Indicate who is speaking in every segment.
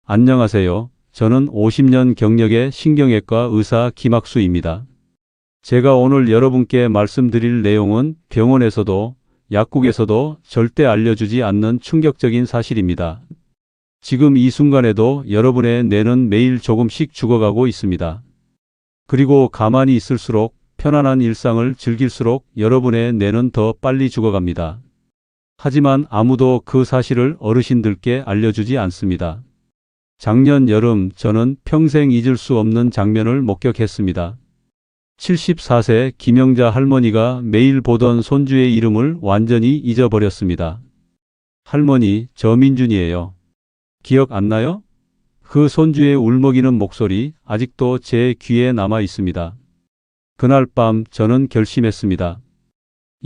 Speaker 1: 안녕하세요. 저는 50년 경력의 신경외과 의사 김학수입니다. 제가 오늘 여러분께 말씀드릴 내용은 병원에서도 약국에서도 절대 알려주지 않는 충격적인 사실입니다. 지금 이 순간에도 여러분의 뇌는 매일 조금씩 죽어가고 있습니다. 그리고 가만히 있을수록 편안한 일상을 즐길수록 여러분의 뇌는 더 빨리 죽어갑니다. 하지만 아무도 그 사실을 어르신들께 알려주지 않습니다. 작년 여름 저는 평생 잊을 수 없는 장면을 목격했습니다. 74세 김영자 할머니가 매일 보던 손주의 이름을 완전히 잊어버렸습니다. 할머니, 저 민준이에요. 기억 안 나요? 그 손주의 울먹이는 목소리 아직도 제 귀에 남아 있습니다. 그날 밤 저는 결심했습니다.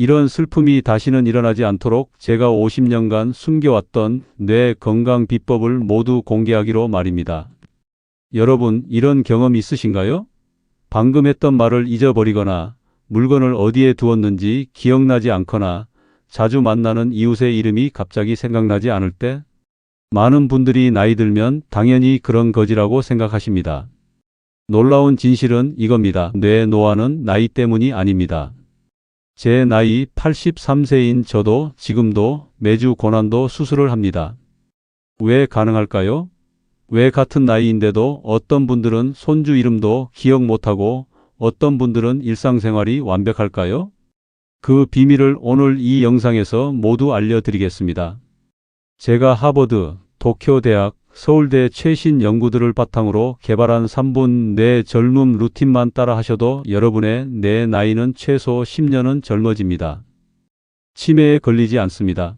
Speaker 1: 이런 슬픔이 다시는 일어나지 않도록 제가 50년간 숨겨왔던 뇌 건강 비법을 모두 공개하기로 말입니다. 여러분, 이런 경험 있으신가요? 방금 했던 말을 잊어버리거나 물건을 어디에 두었는지 기억나지 않거나 자주 만나는 이웃의 이름이 갑자기 생각나지 않을 때? 많은 분들이 나이 들면 당연히 그런 거지라고 생각하십니다. 놀라운 진실은 이겁니다. 뇌 노화는 나이 때문이 아닙니다. 제 나이 83세인 저도 지금도 매주 고난도 수술을 합니다. 왜 가능할까요? 왜 같은 나이인데도 어떤 분들은 손주 이름도 기억 못하고 어떤 분들은 일상생활이 완벽할까요? 그 비밀을 오늘 이 영상에서 모두 알려드리겠습니다. 제가 하버드, 도쿄대학, 서울대 최신 연구들을 바탕으로 개발한 3분 뇌 젊음 루틴만 따라 하셔도 여러분의 뇌 나이는 최소 10년은 젊어집니다. 치매에 걸리지 않습니다.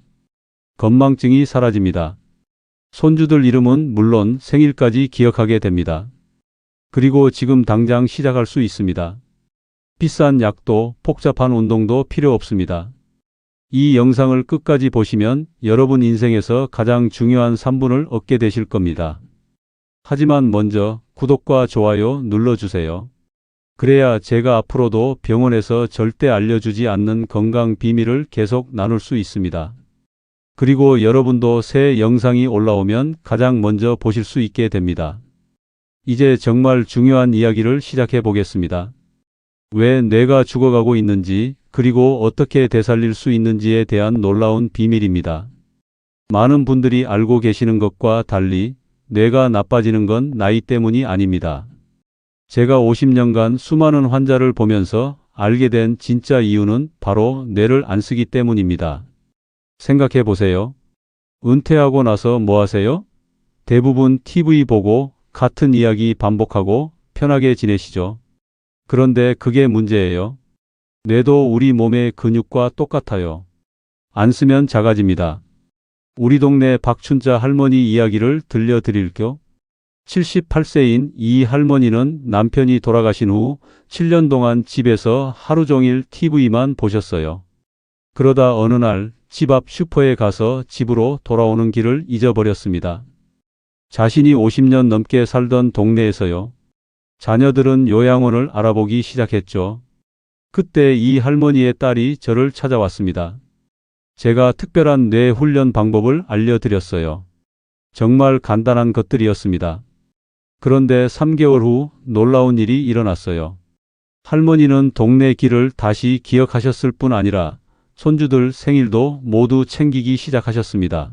Speaker 1: 건망증이 사라집니다. 손주들 이름은 물론 생일까지 기억하게 됩니다. 그리고 지금 당장 시작할 수 있습니다. 비싼 약도 복잡한 운동도 필요 없습니다. 이 영상을 끝까지 보시면 여러분 인생에서 가장 중요한 3분을 얻게 되실 겁니다. 하지만 먼저 구독과 좋아요 눌러주세요. 그래야 제가 앞으로도 병원에서 절대 알려주지 않는 건강 비밀을 계속 나눌 수 있습니다. 그리고 여러분도 새 영상이 올라오면 가장 먼저 보실 수 있게 됩니다. 이제 정말 중요한 이야기를 시작해 보겠습니다. 왜 뇌가 죽어가고 있는지 그리고 어떻게 되살릴 수 있는지에 대한 놀라운 비밀입니다. 많은 분들이 알고 계시는 것과 달리 뇌가 나빠지는 건 나이 때문이 아닙니다. 제가 50년간 수많은 환자를 보면서 알게 된 진짜 이유는 바로 뇌를 안 쓰기 때문입니다. 생각해 보세요. 은퇴하고 나서 뭐 하세요? 대부분 TV 보고 같은 이야기 반복하고 편하게 지내시죠. 그런데 그게 문제예요. 뇌도 우리 몸의 근육과 똑같아요. 안 쓰면 작아집니다. 우리 동네 박춘자 할머니 이야기를 들려드릴게요. 78세인 이 할머니는 남편이 돌아가신 후 7년 동안 집에서 하루 종일 TV만 보셨어요. 그러다 어느 날 집 앞 슈퍼에 가서 집으로 돌아오는 길을 잊어버렸습니다. 자신이 50년 넘게 살던 동네에서요. 자녀들은 요양원을 알아보기 시작했죠. 그때 이 할머니의 딸이 저를 찾아왔습니다. 제가 특별한 뇌 훈련 방법을 알려드렸어요. 정말 간단한 것들이었습니다. 그런데 3개월 후 놀라운 일이 일어났어요. 할머니는 동네 길을 다시 기억하셨을 뿐 아니라 손주들 생일도 모두 챙기기 시작하셨습니다.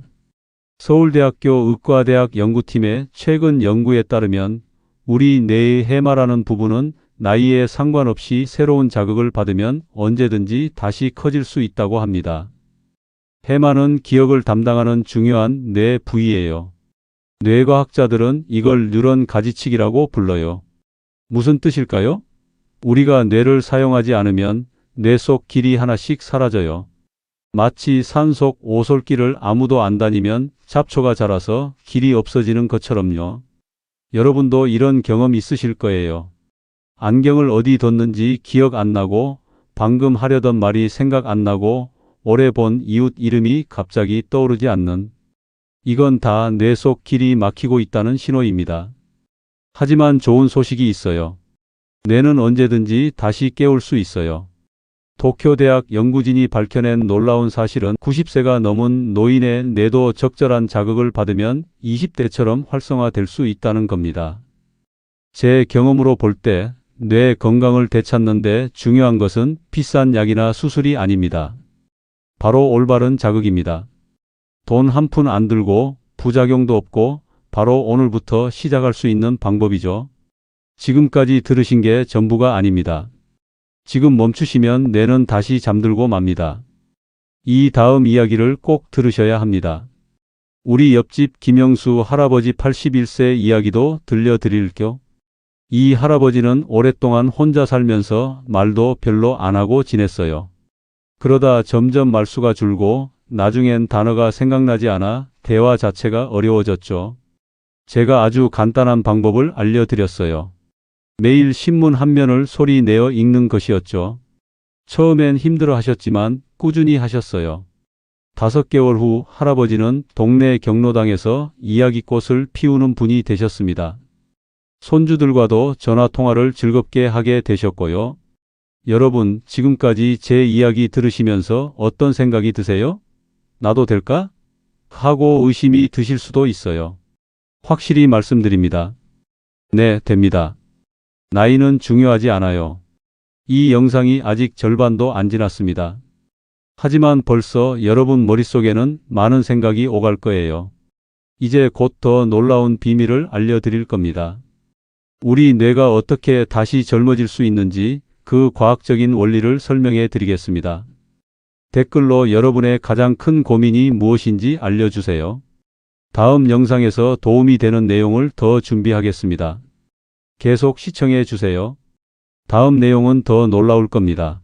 Speaker 1: 서울대학교 의과대학 연구팀의 최근 연구에 따르면 우리 뇌의 해마라는 부분은 나이에 상관없이 새로운 자극을 받으면 언제든지 다시 커질 수 있다고 합니다. 해마는 기억을 담당하는 중요한 뇌 부위예요. 뇌과학자들은 이걸 뉴런 가지치기라고 불러요. 무슨 뜻일까요? 우리가 뇌를 사용하지 않으면 뇌 속 길이 하나씩 사라져요. 마치 산 속 오솔길을 아무도 안 다니면 잡초가 자라서 길이 없어지는 것처럼요. 여러분도 이런 경험 있으실 거예요. 안경을 어디 뒀는지 기억 안 나고 방금 하려던 말이 생각 안 나고 오래 본 이웃 이름이 갑자기 떠오르지 않는. 이건 다 뇌 속 길이 막히고 있다는 신호입니다. 하지만 좋은 소식이 있어요. 뇌는 언제든지 다시 깨울 수 있어요. 도쿄대학 연구진이 밝혀낸 놀라운 사실은 90세가 넘은 노인의 뇌도 적절한 자극을 받으면 20대처럼 활성화될 수 있다는 겁니다. 제 경험으로 볼 때 뇌 건강을 되찾는데 중요한 것은 비싼 약이나 수술이 아닙니다. 바로 올바른 자극입니다. 돈 한 푼 안 들고 부작용도 없고 바로 오늘부터 시작할 수 있는 방법이죠. 지금까지 들으신 게 전부가 아닙니다. 지금 멈추시면 뇌는 다시 잠들고 맙니다. 이 다음 이야기를 꼭 들으셔야 합니다. 우리 옆집 김영수 할아버지 81세 이야기도 들려드릴게요. 이 할아버지는 오랫동안 혼자 살면서 말도 별로 안 하고 지냈어요. 그러다 점점 말수가 줄고 나중엔 단어가 생각나지 않아 대화 자체가 어려워졌죠. 제가 아주 간단한 방법을 알려드렸어요. 매일 신문 한 면을 소리 내어 읽는 것이었죠. 처음엔 힘들어 하셨지만 꾸준히 하셨어요. 5개월 후 할아버지는 동네 경로당에서 이야기꽃을 피우는 분이 되셨습니다. 손주들과도 전화통화를 즐겁게 하게 되셨고요. 여러분, 지금까지 제 이야기 들으시면서 어떤 생각이 드세요? 나도 될까? 하고 의심이 드실 수도 있어요. 확실히 말씀드립니다. 네, 됩니다. 나이는 중요하지 않아요. 이 영상이 아직 절반도 안 지났습니다. 하지만 벌써 여러분 머릿속에는 많은 생각이 오갈 거예요. 이제 곧 더 놀라운 비밀을 알려드릴 겁니다. 우리 뇌가 어떻게 다시 젊어질 수 있는지 그 과학적인 원리를 설명해 드리겠습니다. 댓글로 여러분의 가장 큰 고민이 무엇인지 알려주세요. 다음 영상에서 도움이 되는 내용을 더 준비하겠습니다. 계속 시청해 주세요. 다음 내용은 더 놀라울 겁니다.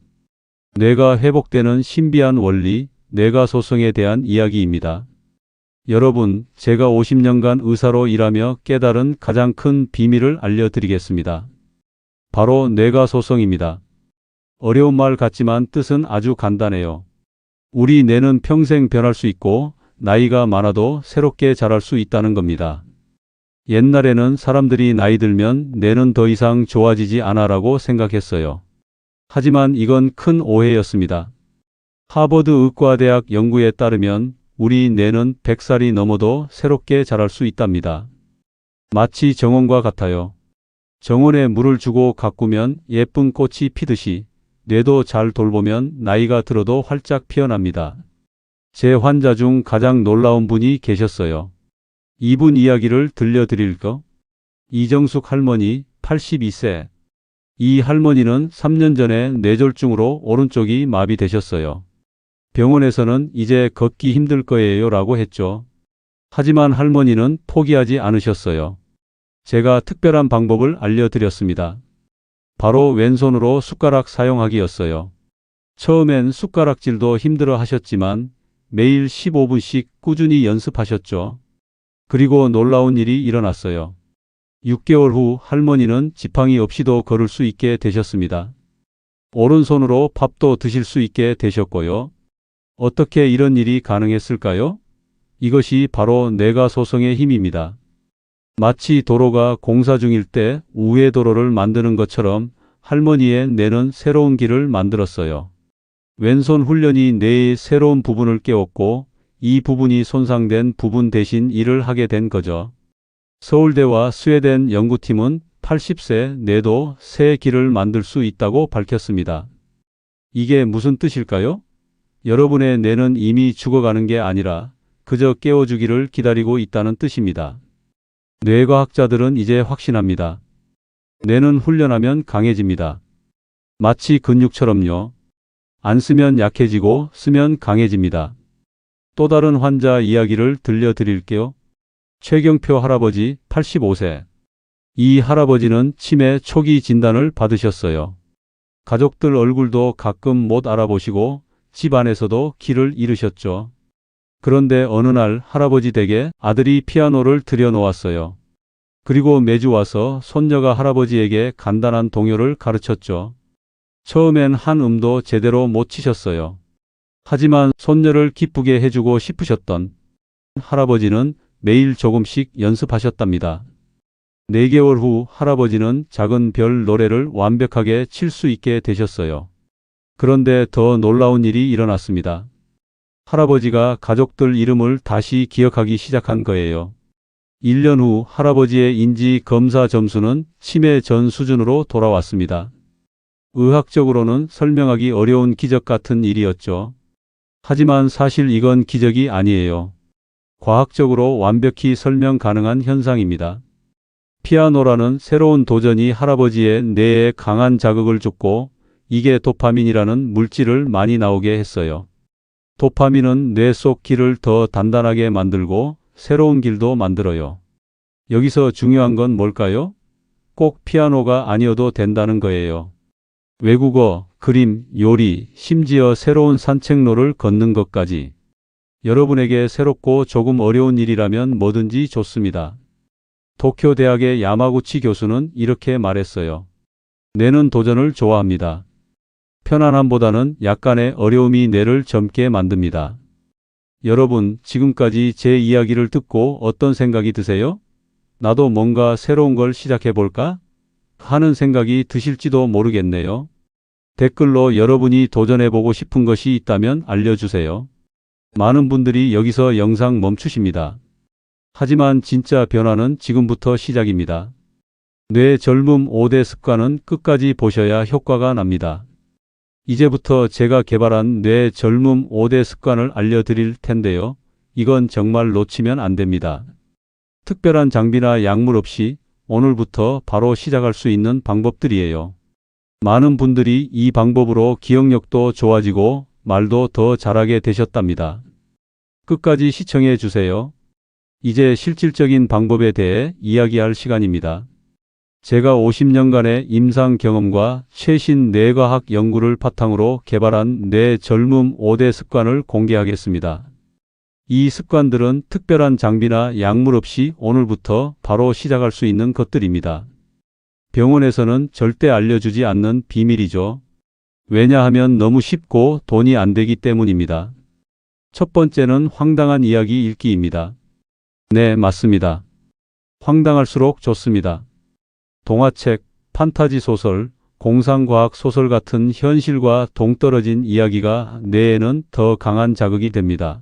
Speaker 1: 뇌가 회복되는 신비한 원리, 뇌가소성에 대한 이야기입니다. 여러분, 제가 50년간 의사로 일하며 깨달은 가장 큰 비밀을 알려드리겠습니다. 바로 뇌가소성입니다. 어려운 말 같지만 뜻은 아주 간단해요. 우리 뇌는 평생 변할 수 있고 나이가 많아도 새롭게 자랄 수 있다는 겁니다. 옛날에는 사람들이 나이 들면 뇌는 더 이상 좋아지지 않아라고 생각했어요. 하지만 이건 큰 오해였습니다. 하버드 의과대학 연구에 따르면 우리 뇌는 100살이 넘어도 새롭게 자랄 수 있답니다. 마치 정원과 같아요. 정원에 물을 주고 가꾸면 예쁜 꽃이 피듯이 뇌도 잘 돌보면 나이가 들어도 활짝 피어납니다. 제 환자 중 가장 놀라운 분이 계셨어요. 이분 이야기를 들려드릴까? 이정숙 할머니 82세. 이 할머니는 3년 전에 뇌졸중으로 오른쪽이 마비되셨어요. 병원에서는 이제 걷기 힘들 거예요 라고 했죠. 하지만 할머니는 포기하지 않으셨어요. 제가 특별한 방법을 알려드렸습니다. 바로 왼손으로 숟가락 사용하기였어요. 처음엔 숟가락질도 힘들어 하셨지만 매일 15분씩 꾸준히 연습하셨죠. 그리고 놀라운 일이 일어났어요. 6개월 후 할머니는 지팡이 없이도 걸을 수 있게 되셨습니다. 오른손으로 밥도 드실 수 있게 되셨고요. 어떻게 이런 일이 가능했을까요? 이것이 바로 뇌가소성의 힘입니다. 마치 도로가 공사 중일 때 우회 도로를 만드는 것처럼 할머니의 뇌는 새로운 길을 만들었어요. 왼손 훈련이 뇌의 새로운 부분을 깨웠고 이 부분이 손상된 부분 대신 일을 하게 된 거죠. 서울대와 스웨덴 연구팀은 80세 뇌도 새 길을 만들 수 있다고 밝혔습니다. 이게 무슨 뜻일까요? 여러분의 뇌는 이미 죽어가는 게 아니라 그저 깨워주기를 기다리고 있다는 뜻입니다. 뇌과학자들은 이제 확신합니다. 뇌는 훈련하면 강해집니다. 마치 근육처럼요. 안 쓰면 약해지고 쓰면 강해집니다. 또 다른 환자 이야기를 들려드릴게요. 최경표 할아버지 85세. 이 할아버지는 치매 초기 진단을 받으셨어요. 가족들 얼굴도 가끔 못 알아보시고 집 안에서도 길을 잃으셨죠. 그런데 어느 날 할아버지 댁에 아들이 피아노를 들여놓았어요. 그리고 매주 와서 손녀가 할아버지에게 간단한 동요를 가르쳤죠. 처음엔 한 음도 제대로 못 치셨어요. 하지만 손녀를 기쁘게 해주고 싶으셨던 할아버지는 매일 조금씩 연습하셨답니다. 4개월 후 할아버지는 작은 별 노래를 완벽하게 칠 수 있게 되셨어요. 그런데 더 놀라운 일이 일어났습니다. 할아버지가 가족들 이름을 다시 기억하기 시작한 거예요. 1년 후 할아버지의 인지 검사 점수는 치매 전 수준으로 돌아왔습니다. 의학적으로는 설명하기 어려운 기적 같은 일이었죠. 하지만 사실 이건 기적이 아니에요. 과학적으로 완벽히 설명 가능한 현상입니다. 피아노라는 새로운 도전이 할아버지의 뇌에 강한 자극을 줬고 이게 도파민이라는 물질을 많이 나오게 했어요. 도파민은 뇌 속 길을 더 단단하게 만들고 새로운 길도 만들어요. 여기서 중요한 건 뭘까요? 꼭 피아노가 아니어도 된다는 거예요. 외국어, 그림, 요리, 심지어 새로운 산책로를 걷는 것까지. 여러분에게 새롭고 조금 어려운 일이라면 뭐든지 좋습니다. 도쿄 대학의 야마구치 교수는 이렇게 말했어요. 뇌는 도전을 좋아합니다. 편안함보다는 약간의 어려움이 뇌를 젊게 만듭니다. 여러분, 지금까지 제 이야기를 듣고 어떤 생각이 드세요? 나도 뭔가 새로운 걸 시작해볼까? 하는 생각이 드실지도 모르겠네요. 댓글로 여러분이 도전해보고 싶은 것이 있다면 알려주세요. 많은 분들이 여기서 영상 멈추십니다. 하지만 진짜 변화는 지금부터 시작입니다. 뇌 젊음 5대 습관은 끝까지 보셔야 효과가 납니다. 이제부터 제가 개발한 뇌 젊음 5대 습관을 알려드릴 텐데요. 이건 정말 놓치면 안 됩니다. 특별한 장비나 약물 없이 오늘부터 바로 시작할 수 있는 방법들이에요. 많은 분들이 이 방법으로 기억력도 좋아지고 말도 더 잘하게 되셨답니다. 끝까지 시청해 주세요. 이제 실질적인 방법에 대해 이야기할 시간입니다. 제가 50년간의 임상 경험과 최신 뇌과학 연구를 바탕으로 개발한 뇌 젊음 5대 습관을 공개하겠습니다. 이 습관들은 특별한 장비나 약물 없이 오늘부터 바로 시작할 수 있는 것들입니다. 병원에서는 절대 알려주지 않는 비밀이죠. 왜냐하면 너무 쉽고 돈이 안 되기 때문입니다. 첫 번째는 황당한 이야기 읽기입니다. 네, 맞습니다. 황당할수록 좋습니다. 동화책, 판타지 소설, 공상과학 소설 같은 현실과 동떨어진 이야기가 뇌에는 더 강한 자극이 됩니다.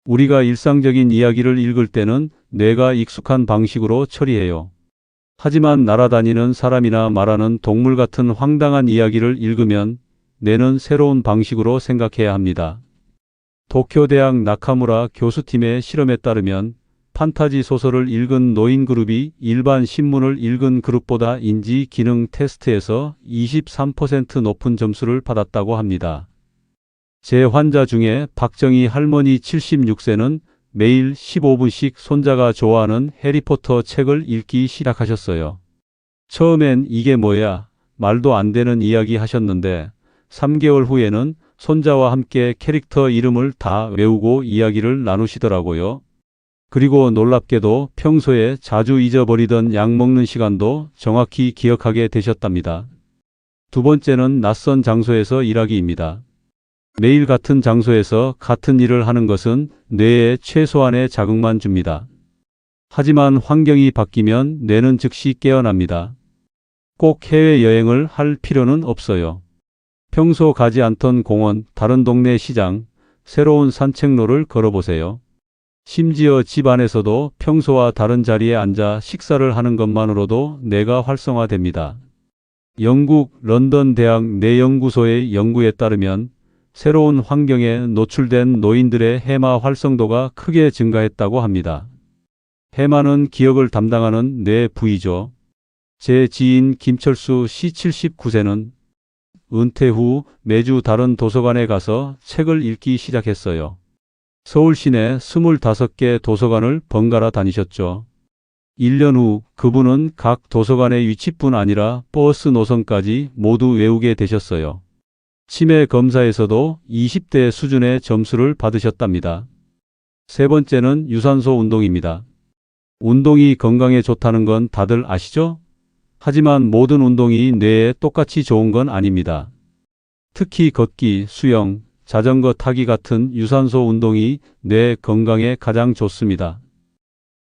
Speaker 1: 우리가 일상적인 이야기를 읽을 때는 뇌가 익숙한 방식으로 처리해요. 하지만 날아다니는 사람이나 말하는 동물 같은 황당한 이야기를 읽으면 뇌는 새로운 방식으로 생각해야 합니다. 도쿄대학 나카무라 교수팀의 실험에 따르면 판타지 소설을 읽은 노인 그룹이 일반 신문을 읽은 그룹보다 인지 기능 테스트에서 23% 높은 점수를 받았다고 합니다. 제 환자 중에 박정희 할머니 76세는 매일 15분씩 손자가 좋아하는 해리포터 책을 읽기 시작하셨어요. 처음엔 이게 뭐야? 말도 안 되는 이야기 하셨는데 3개월 후에는 손자와 함께 캐릭터 이름을 다 외우고 이야기를 나누시더라고요. 그리고 놀랍게도 평소에 자주 잊어버리던 약 먹는 시간도 정확히 기억하게 되셨답니다. 두 번째는 낯선 장소에서 일하기입니다. 매일 같은 장소에서 같은 일을 하는 것은 뇌에 최소한의 자극만 줍니다. 하지만 환경이 바뀌면 뇌는 즉시 깨어납니다. 꼭 해외여행을 할 필요는 없어요. 평소 가지 않던 공원, 다른 동네 시장, 새로운 산책로를 걸어보세요. 심지어 집 안에서도 평소와 다른 자리에 앉아 식사를 하는 것만으로도 뇌가 활성화됩니다. 영국 런던 대학 뇌연구소의 연구에 따르면 새로운 환경에 노출된 노인들의 해마 활성도가 크게 증가했다고 합니다. 해마는 기억을 담당하는 뇌 부위죠. 제 지인 김철수 씨 79세는 은퇴 후 매주 다른 도서관에 가서 책을 읽기 시작했어요. 서울 시내 25개 도서관을 번갈아 다니셨죠. 1년 후 그분은 각 도서관의 위치뿐 아니라 버스 노선까지 모두 외우게 되셨어요. 치매 검사에서도 20대 수준의 점수를 받으셨답니다. 세 번째는 유산소 운동입니다. 운동이 건강에 좋다는 건 다들 아시죠? 하지만 모든 운동이 뇌에 똑같이 좋은 건 아닙니다. 특히 걷기, 수영, 자전거 타기 같은 유산소 운동이 뇌 건강에 가장 좋습니다.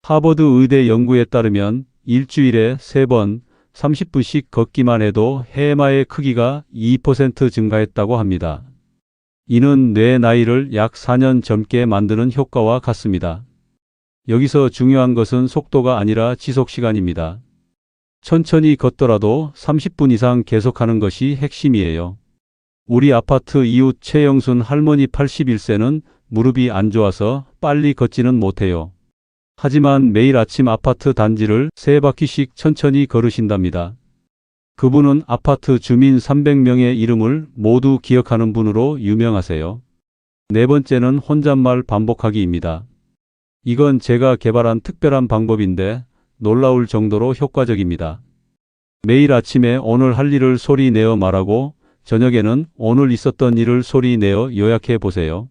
Speaker 1: 하버드 의대 연구에 따르면 일주일에 3번, 30분씩 걷기만 해도 해마의 크기가 2% 증가했다고 합니다. 이는 뇌 나이를 약 4년 젊게 만드는 효과와 같습니다. 여기서 중요한 것은 속도가 아니라 지속 시간입니다. 천천히 걷더라도 30분 이상 계속하는 것이 핵심이에요. 우리 아파트 이웃 최영순 할머니 81세는 무릎이 안 좋아서 빨리 걷지는 못해요. 하지만 매일 아침 아파트 단지를 3바퀴씩 천천히 걸으신답니다. 그분은 아파트 주민 300명의 이름을 모두 기억하는 분으로 유명하세요. 네 번째는 혼잣말 반복하기입니다. 이건 제가 개발한 특별한 방법인데 놀라울 정도로 효과적입니다. 매일 아침에 오늘 할 일을 소리 내어 말하고 저녁에는 오늘 있었던 일을 소리 내어 요약해 보세요.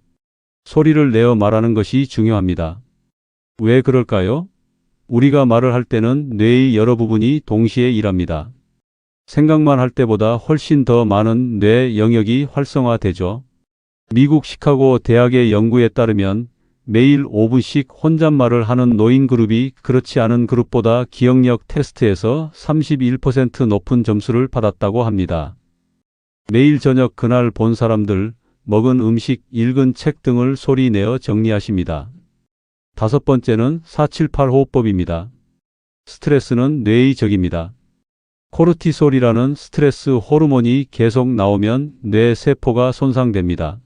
Speaker 1: 소리를 내어 말하는 것이 중요합니다. 왜 그럴까요? 우리가 말을 할 때는 뇌의 여러 부분이 동시에 일합니다. 생각만 할 때보다 훨씬 더 많은 뇌 영역이 활성화되죠. 미국 시카고 대학의 연구에 따르면 매일 5분씩 혼잣말을 하는 노인 그룹이 그렇지 않은 그룹보다 기억력 테스트에서 31% 높은 점수를 받았다고 합니다. 매일 저녁 그날 본 사람들, 먹은 음식, 읽은 책 등을 소리 내어 정리하십니다. 다섯 번째는 478 호흡법입니다. 스트레스는 뇌의 적입니다. 코르티솔이라는 스트레스 호르몬이 계속 나오면 뇌 세포가 손상됩니다.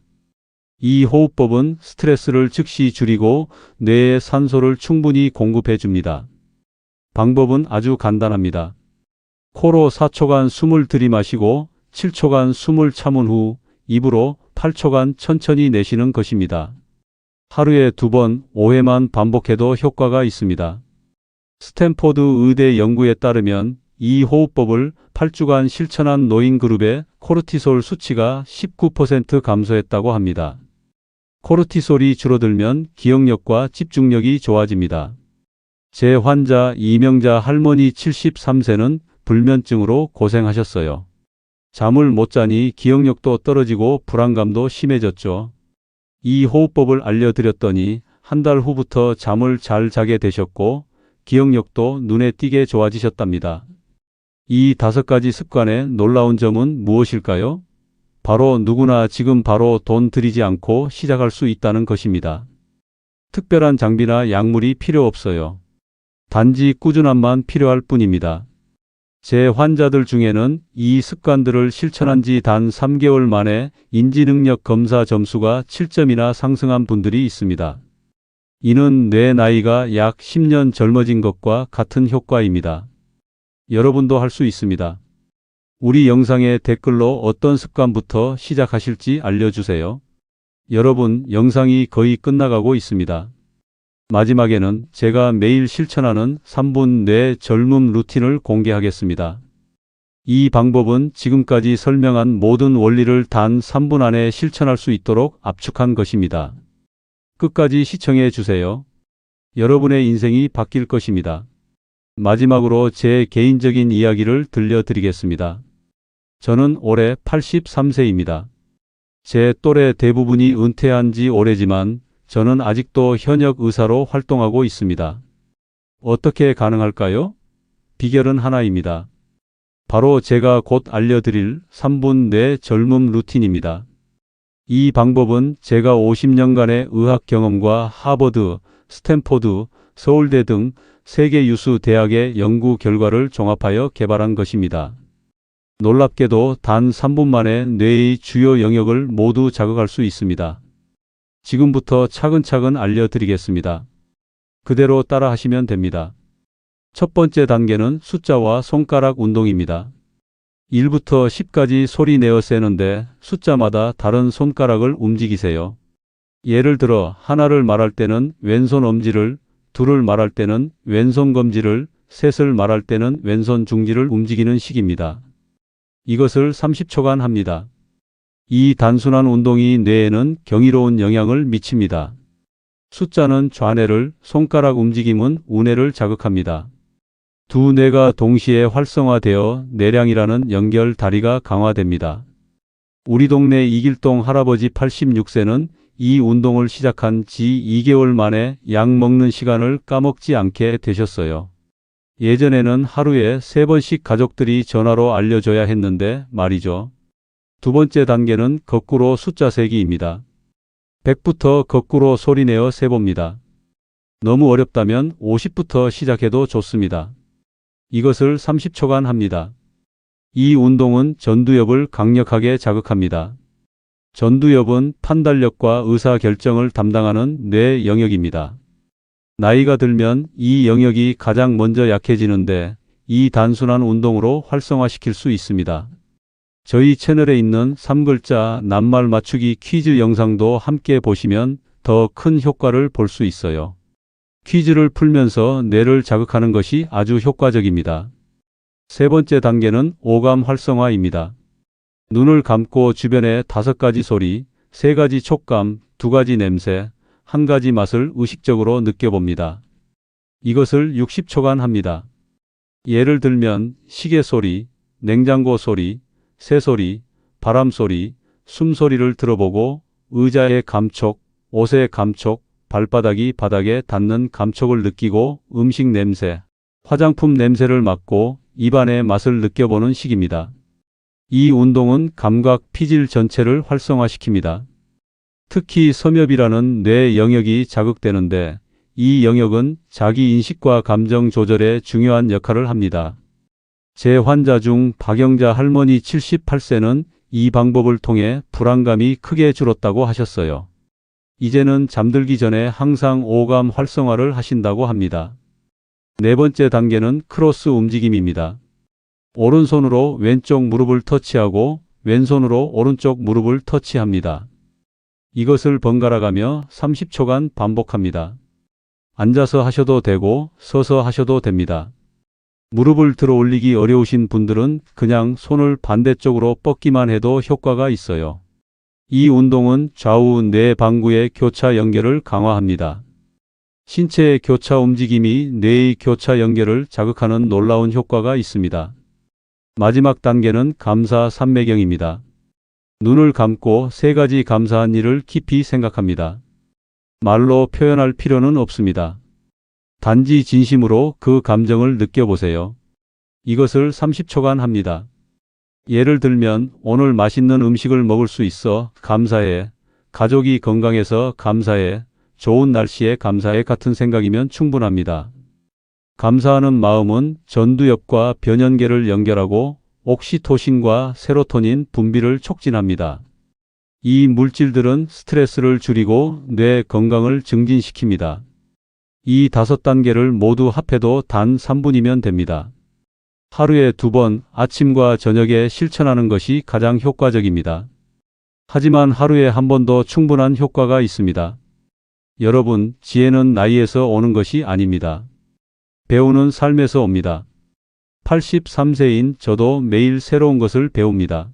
Speaker 1: 이 호흡법은 스트레스를 즉시 줄이고 뇌에 산소를 충분히 공급해 줍니다. 방법은 아주 간단합니다. 코로 4초간 숨을 들이마시고 7초간 숨을 참은 후 입으로 8초간 천천히 내쉬는 것입니다. 하루에 2번, 5회만 반복해도 효과가 있습니다. 스탠포드 의대 연구에 따르면 이 호흡법을 8주간 실천한 노인 그룹의 코르티솔 수치가 19% 감소했다고 합니다. 코르티솔이 줄어들면 기억력과 집중력이 좋아집니다. 제 환자 이명자 할머니 73세는 불면증으로 고생하셨어요. 잠을 못 자니 기억력도 떨어지고 불안감도 심해졌죠. 이 호흡법을 알려드렸더니 한 달 후부터 잠을 잘 자게 되셨고 기억력도 눈에 띄게 좋아지셨답니다. 이 5가지 습관의 놀라운 점은 무엇일까요? 바로 누구나 지금 바로 돈 들이지 않고 시작할 수 있다는 것입니다. 특별한 장비나 약물이 필요 없어요. 단지 꾸준함만 필요할 뿐입니다. 제 환자들 중에는 이 습관들을 실천한 지 단 3개월 만에 인지능력 검사 점수가 7점이나 상승한 분들이 있습니다. 이는 뇌 나이가 약 10년 젊어진 것과 같은 효과입니다. 여러분도 할 수 있습니다. 우리 영상의 댓글로 어떤 습관부터 시작하실지 알려주세요. 여러분, 영상이 거의 끝나가고 있습니다. 마지막에는 제가 매일 실천하는 3분 뇌 젊음 루틴을 공개하겠습니다. 이 방법은 지금까지 설명한 모든 원리를 단 3분 안에 실천할 수 있도록 압축한 것입니다. 끝까지 시청해 주세요. 여러분의 인생이 바뀔 것입니다. 마지막으로 제 개인적인 이야기를 들려드리겠습니다. 저는 올해 83세입니다. 제 또래 대부분이 은퇴한 지 오래지만 저는 아직도 현역 의사로 활동하고 있습니다. 어떻게 가능할까요? 비결은 하나입니다. 바로 제가 곧 알려드릴 3분 뇌 젊음 루틴입니다. 이 방법은 제가 50년간의 의학 경험과 하버드, 스탠포드, 서울대 등 세계 유수 대학의 연구 결과를 종합하여 개발한 것입니다. 놀랍게도 단 3분 만에 뇌의 주요 영역을 모두 자극할 수 있습니다. 지금부터 차근차근 알려드리겠습니다. 그대로 따라 하시면 됩니다. 첫 번째 단계는 숫자와 손가락 운동입니다. 1부터 10까지 소리 내어 세는데 숫자마다 다른 손가락을 움직이세요. 예를 들어 하나를 말할 때는 왼손 엄지를, 둘을 말할 때는 왼손 검지를, 셋을 말할 때는 왼손 중지를 움직이는 식입니다. 이것을 30초간 합니다. 이 단순한 운동이 뇌에는 경이로운 영향을 미칩니다. 숫자는 좌뇌를, 손가락 움직임은 우뇌를 자극합니다. 두 뇌가 동시에 활성화되어 뇌량이라는 연결 다리가 강화됩니다. 우리 동네 이길동 할아버지 86세는 이 운동을 시작한 지 2개월 만에 약 먹는 시간을 까먹지 않게 되셨어요. 예전에는 하루에 3번씩 가족들이 전화로 알려줘야 했는데 말이죠. 두 번째 단계는 거꾸로 숫자 세기입니다. 100부터 거꾸로 소리내어 세봅니다. 너무 어렵다면 50부터 시작해도 좋습니다. 이것을 30초간 합니다. 이 운동은 전두엽을 강력하게 자극합니다. 전두엽은 판단력과 의사결정을 담당하는 뇌 영역입니다. 나이가 들면 이 영역이 가장 먼저 약해지는데 이 단순한 운동으로 활성화시킬 수 있습니다. 저희 채널에 있는 3글자 낱말 맞추기 퀴즈 영상도 함께 보시면 더 큰 효과를 볼 수 있어요. 퀴즈를 풀면서 뇌를 자극하는 것이 아주 효과적입니다. 세 번째 단계는 오감 활성화입니다. 눈을 감고 주변의 5가지 소리, 3가지 촉감, 2가지 냄새, 1가지 맛을 의식적으로 느껴봅니다. 이것을 60초간 합니다. 예를 들면 시계 소리, 냉장고 소리, 새 소리, 바람 소리, 숨소리를 들어보고 의자의 감촉, 옷의 감촉, 발바닥이 바닥에 닿는 감촉을 느끼고 음식 냄새, 화장품 냄새를 맡고 입안의 맛을 느껴보는 식입니다. 이 운동은 감각 피질 전체를 활성화시킵니다. 특히 섬엽이라는 뇌 영역이 자극되는데 이 영역은 자기 인식과 감정 조절에 중요한 역할을 합니다. 제 환자 중 박영자 할머니 78세는 이 방법을 통해 불안감이 크게 줄었다고 하셨어요. 이제는 잠들기 전에 항상 오감 활성화를 하신다고 합니다. 네 번째 단계는 크로스 움직임입니다. 오른손으로 왼쪽 무릎을 터치하고 왼손으로 오른쪽 무릎을 터치합니다. 이것을 번갈아 가며 30초간 반복합니다. 앉아서 하셔도 되고 서서 하셔도 됩니다. 무릎을 들어 올리기 어려우신 분들은 그냥 손을 반대쪽으로 뻗기만 해도 효과가 있어요. 이 운동은 좌우 뇌 방구의 교차 연결을 강화합니다. 신체의 교차 움직임이 뇌의 교차 연결을 자극하는 놀라운 효과가 있습니다. 마지막 단계는 감사 삼매경입니다. 눈을 감고 3가지 감사한 일을 깊이 생각합니다. 말로 표현할 필요는 없습니다. 단지 진심으로 그 감정을 느껴보세요. 이것을 30초간 합니다. 예를 들면 오늘 맛있는 음식을 먹을 수 있어 감사해, 가족이 건강해서 감사해, 좋은 날씨에 감사해 같은 생각이면 충분합니다. 감사하는 마음은 전두엽과 변연계를 연결하고 옥시토신과 세로토닌 분비를 촉진합니다. 이 물질들은 스트레스를 줄이고 뇌 건강을 증진시킵니다. 이 5단계를 모두 합해도 단 3분이면 됩니다. 하루에 2번 아침과 저녁에 실천하는 것이 가장 효과적입니다. 하지만 하루에 한 번도 충분한 효과가 있습니다. 여러분, 지혜는 나이에서 오는 것이 아닙니다. 배우는 삶에서 옵니다. 83세인 저도 매일 새로운 것을 배웁니다.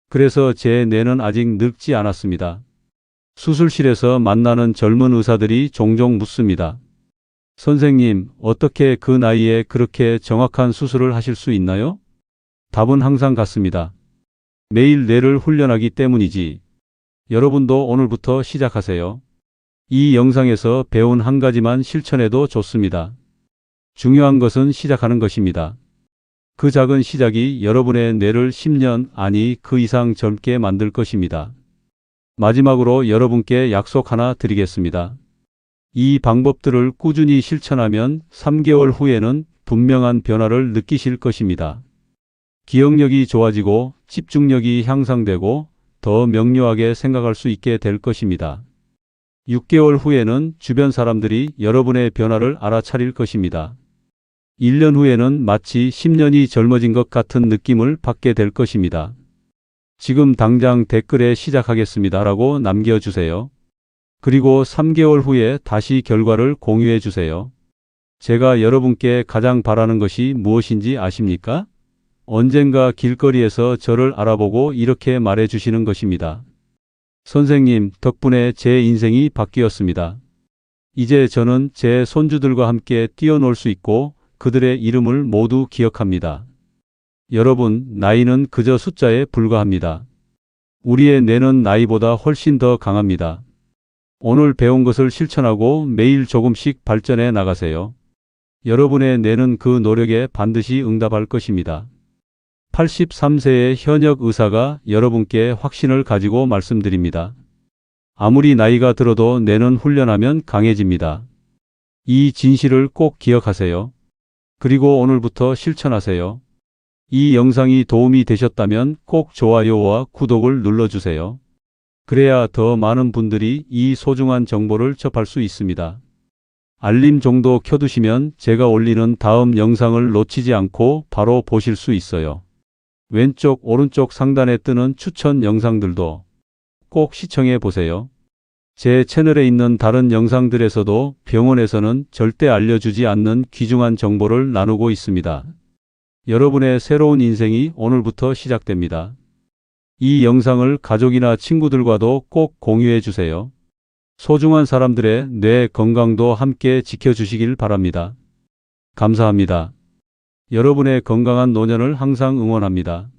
Speaker 1: 그래서 제 뇌는 아직 늙지 않았습니다. 수술실에서 만나는 젊은 의사들이 종종 묻습니다. 선생님, 어떻게 그 나이에 그렇게 정확한 수술을 하실 수 있나요? 답은 항상 같습니다. 매일 뇌를 훈련하기 때문이지. 여러분도 오늘부터 시작하세요. 이 영상에서 배운 한 가지만 실천해도 좋습니다. 중요한 것은 시작하는 것입니다. 그 작은 시작이 여러분의 뇌를 10년, 아니 그 이상 젊게 만들 것입니다. 마지막으로 여러분께 약속 하나 드리겠습니다. 이 방법들을 꾸준히 실천하면 3개월 후에는 분명한 변화를 느끼실 것입니다. 기억력이 좋아지고 집중력이 향상되고 더 명료하게 생각할 수 있게 될 것입니다. 6개월 후에는 주변 사람들이 여러분의 변화를 알아차릴 것입니다. 1년 후에는 마치 10년이 젊어진 것 같은 느낌을 받게 될 것입니다. 지금 당장 댓글에 시작하겠습니다라고 남겨주세요. 그리고 3개월 후에 다시 결과를 공유해 주세요. 제가 여러분께 가장 바라는 것이 무엇인지 아십니까? 언젠가 길거리에서 저를 알아보고 이렇게 말해 주시는 것입니다. 선생님, 덕분에 제 인생이 바뀌었습니다. 이제 저는 제 손주들과 함께 뛰어놀 수 있고 그들의 이름을 모두 기억합니다. 여러분, 나이는 그저 숫자에 불과합니다. 우리의 뇌는 나이보다 훨씬 더 강합니다. 오늘 배운 것을 실천하고 매일 조금씩 발전해 나가세요. 여러분의 뇌는 그 노력에 반드시 응답할 것입니다. 83세의 현역 의사가 여러분께 확신을 가지고 말씀드립니다. 아무리 나이가 들어도 뇌는 훈련하면 강해집니다. 이 진실을 꼭 기억하세요. 그리고 오늘부터 실천하세요. 이 영상이 도움이 되셨다면 꼭 좋아요와 구독을 눌러주세요. 그래야 더 많은 분들이 이 소중한 정보를 접할 수 있습니다. 알림 종도 켜두시면 제가 올리는 다음 영상을 놓치지 않고 바로 보실 수 있어요. 왼쪽 오른쪽 상단에 뜨는 추천 영상들도 꼭 시청해 보세요. 제 채널에 있는 다른 영상들에서도 병원에서는 절대 알려주지 않는 귀중한 정보를 나누고 있습니다. 여러분의 새로운 인생이 오늘부터 시작됩니다. 이 영상을 가족이나 친구들과도 꼭 공유해 주세요. 소중한 사람들의 뇌 건강도 함께 지켜주시길 바랍니다. 감사합니다. 여러분의 건강한 노년을 항상 응원합니다.